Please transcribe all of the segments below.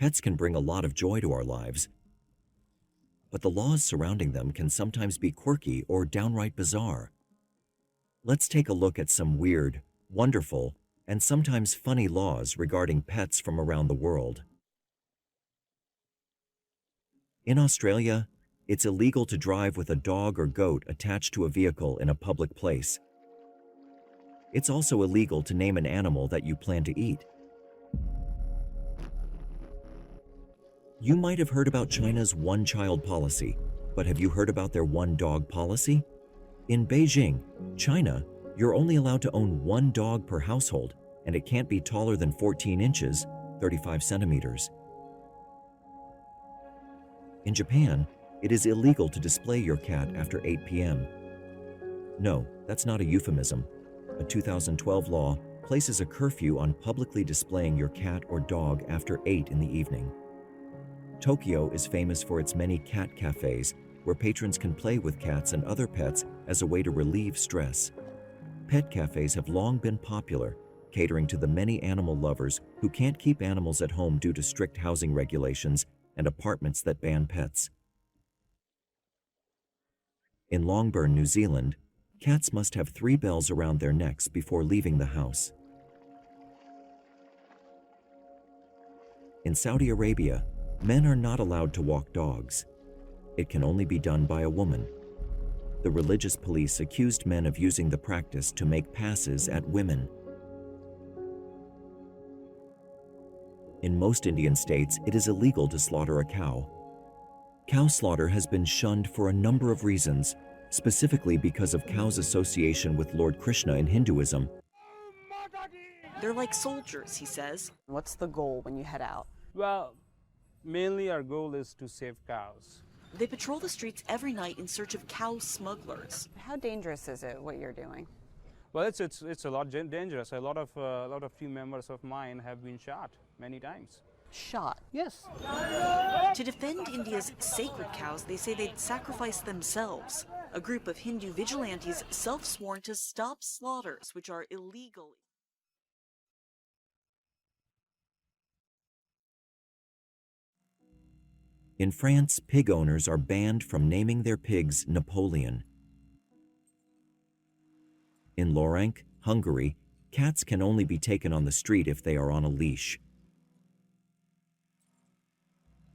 Pets can bring a lot of joy to our lives, but the laws surrounding them can sometimes be quirky or downright bizarre. Let's take a look at some weird, wonderful, and sometimes funny laws regarding pets from around the world. In Australia, it's illegal to drive with a dog or goat attached to a vehicle in a public place. It's also illegal to name an animal that you plan to eat. You might have heard about China's one-child policy, but have you heard about their one-dog policy? In Beijing, China, you're only allowed to own one dog per household, and it can't be taller than 14 inches, 35 centimeters. In Japan, it is illegal to display your cat after 8 p.m. No, that's not a euphemism. A 2012 law places a curfew on publicly displaying your cat or dog after 8 in the evening. Tokyo is famous for its many cat cafes where patrons can play with cats and other pets as a way to relieve stress. Pet cafes have long been popular, catering to the many animal lovers who can't keep animals at home due to strict housing regulations and apartments that ban pets. In Longburn, New Zealand, cats must have 3 bells around their necks before leaving the house. In Saudi Arabia, men are not allowed to walk dogs. It can only be done by a woman. The religious police accused men of using the practice to make passes at women. In most Indian states, it is illegal to slaughter a cow. Cow slaughter has been shunned for a number of reasons, specifically because of cows' association with Lord Krishna in Hinduism. They're like soldiers, he says. What's the goal when you head out? Well, mainly our goal is to save cows. They patrol the streets every night in search of cow smugglers. How dangerous is it, what you're doing? Well, it's a lot dangerous. A lot of team members of mine have been shot many times. Shot? Yes. To defend India's sacred cows, they say they'd sacrifice themselves. A group of Hindu vigilantes self-sworn to stop slaughters, which are illegal. In France, pig owners are banned from naming their pigs Napoleon. In Loránc, Hungary, cats can only be taken on the street if they are on a leash.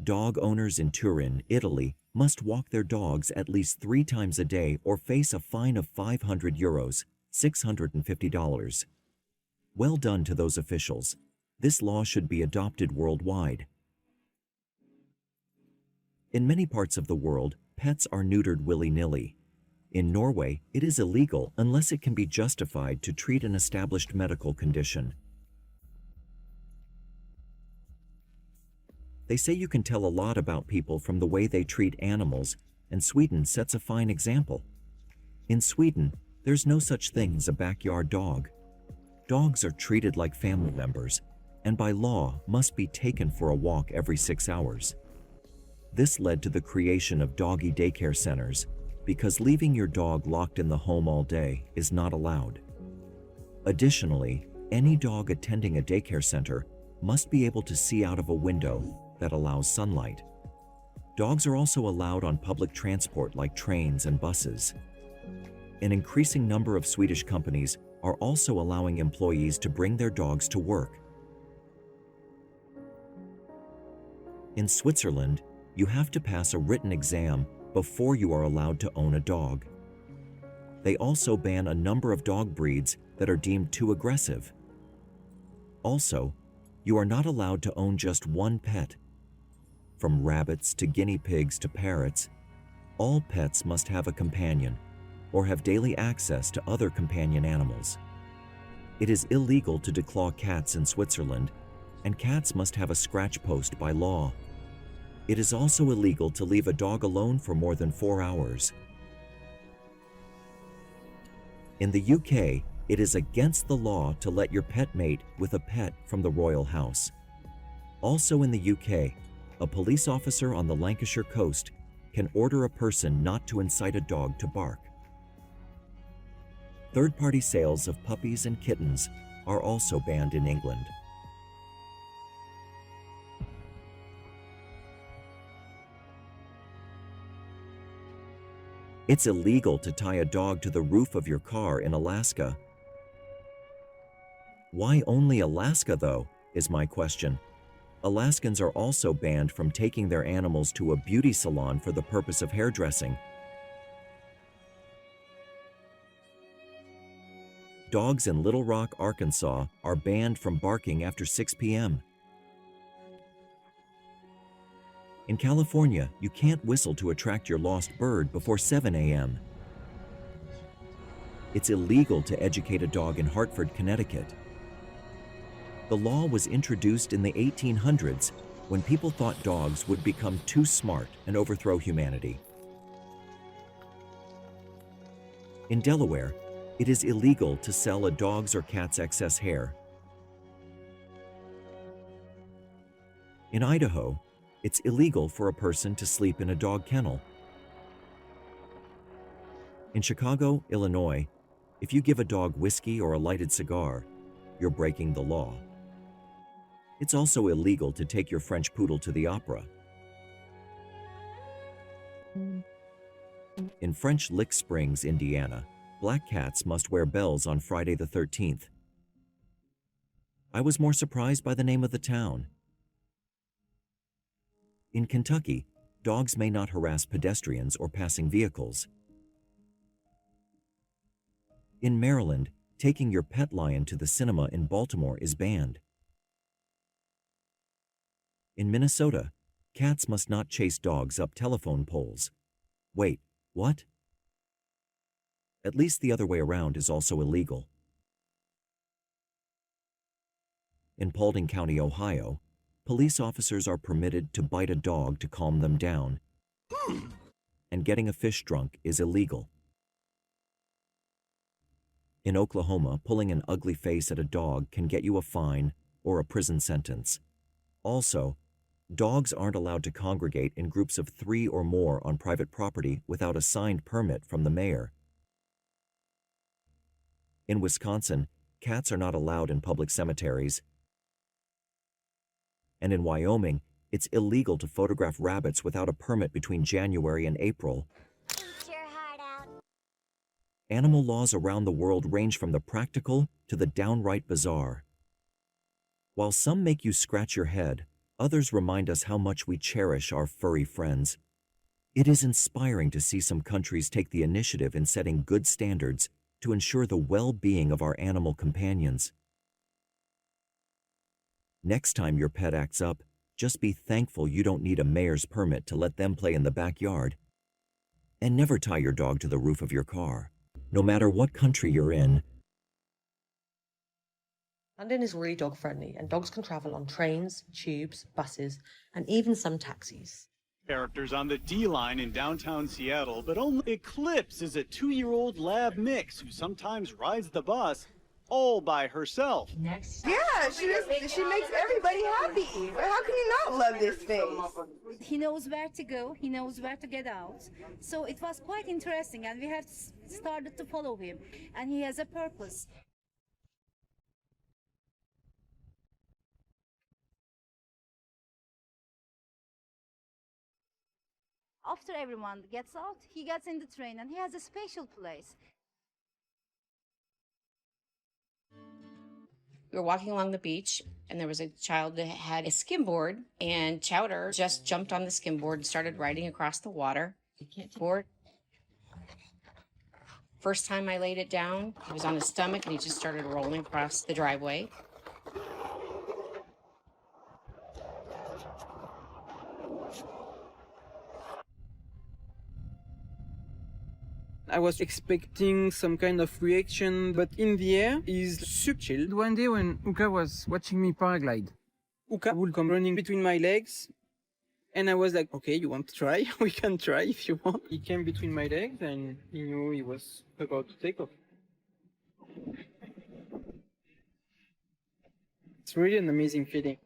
Dog owners in Turin, Italy, must walk their dogs at least 3 times a day or face a fine of €500, $650. Well done to those officials. This law should be adopted worldwide. In many parts of the world, pets are neutered willy-nilly. In Norway, it is illegal unless it can be justified to treat an established medical condition. They say you can tell a lot about people from the way they treat animals, and Sweden sets a fine example. In Sweden, there's no such thing as a backyard dog. Dogs are treated like family members, and by law must be taken for a walk every 6 hours. This led to the creation of doggy daycare centers, because leaving your dog locked in the home all day is not allowed. Additionally, any dog attending a daycare center must be able to see out of a window that allows sunlight. Dogs are also allowed on public transport like trains and buses. An increasing number of Swedish companies are also allowing employees to bring their dogs to work. In Switzerland, you have to pass a written exam before you are allowed to own a dog. They also ban a number of dog breeds that are deemed too aggressive. Also, you are not allowed to own just one pet. From rabbits to guinea pigs to parrots, all pets must have a companion or have daily access to other companion animals. It is illegal to declaw cats in Switzerland, and cats must have a scratch post by law. It is also illegal to leave a dog alone for more than 4 hours. In the UK, it is against the law to let your pet mate with a pet from the royal house. Also in the UK, a police officer on the Lancashire coast can order a person not to incite a dog to bark. Third-party sales of puppies and kittens are also banned in England. It's illegal to tie a dog to the roof of your car in Alaska. Why only Alaska, though, is my question. Alaskans are also banned from taking their animals to a beauty salon for the purpose of hairdressing. Dogs in Little Rock, Arkansas are banned from barking after 6 p.m. In California, you can't whistle to attract your lost bird before 7 a.m. It's illegal to educate a dog in Hartford, Connecticut. The law was introduced in the 1800s when people thought dogs would become too smart and overthrow humanity. In Delaware, it is illegal to sell a dog's or cat's excess hair. In Idaho, it's illegal for a person to sleep in a dog kennel. In Chicago, Illinois, if you give a dog whiskey or a lighted cigar, you're breaking the law. It's also illegal to take your French poodle to the opera. In French Lick Springs, Indiana, black cats must wear bells on Friday the 13th. I was more surprised by the name of the town. In Kentucky, dogs may not harass pedestrians or passing vehicles. In Maryland, taking your pet lion to the cinema in Baltimore is banned. In Minnesota, cats must not chase dogs up telephone poles. Wait, what? At least the other way around is also illegal. In Paulding County, Ohio, police officers are permitted to bite a dog to calm them down, and getting a fish drunk is illegal. In Oklahoma, pulling an ugly face at a dog can get you a fine or a prison sentence. Also, dogs aren't allowed to congregate in groups of 3 or more on private property without a signed permit from the mayor. In Wisconsin, cats are not allowed in public cemeteries. And in Wyoming, it's illegal to photograph rabbits without a permit between January and April. Eat your heart out. Animal laws around the world range from the practical to the downright bizarre. While some make you scratch your head, others remind us how much we cherish our furry friends. It is inspiring to see some countries take the initiative in setting good standards to ensure the well-being of our animal companions. Next time your pet acts up, just be thankful you don't need a mayor's permit to let them play in the backyard. And never tie your dog to the roof of your car, no matter what country you're in. London is really dog friendly, and dogs can travel on trains, tubes, buses, and even some taxis. Characters on the D line in downtown Seattle, but only Eclipse is a 2-year-old lab mix who sometimes rides the bus all by herself. Yeah, she makes everybody happy. How can you not love this face? He knows where to go, he knows where to get out. So it was quite interesting, and we have started to follow him, and he has a purpose. After everyone gets out, he gets in the train, and he has a special place. We were walking along the beach, and there was a child that had a skimboard, and Chowder just jumped on the skimboard and started riding across the water. Board. First time I laid it down, he was on his stomach, and he just started rolling across the driveway. I was expecting some kind of reaction, but in the air is super chill. One day when Uka was watching me paraglide, Uka would come running between my legs, and I was like, okay, you want to try? We can try if you want. He came between my legs, and he knew he was about to take off. It's really an amazing feeling.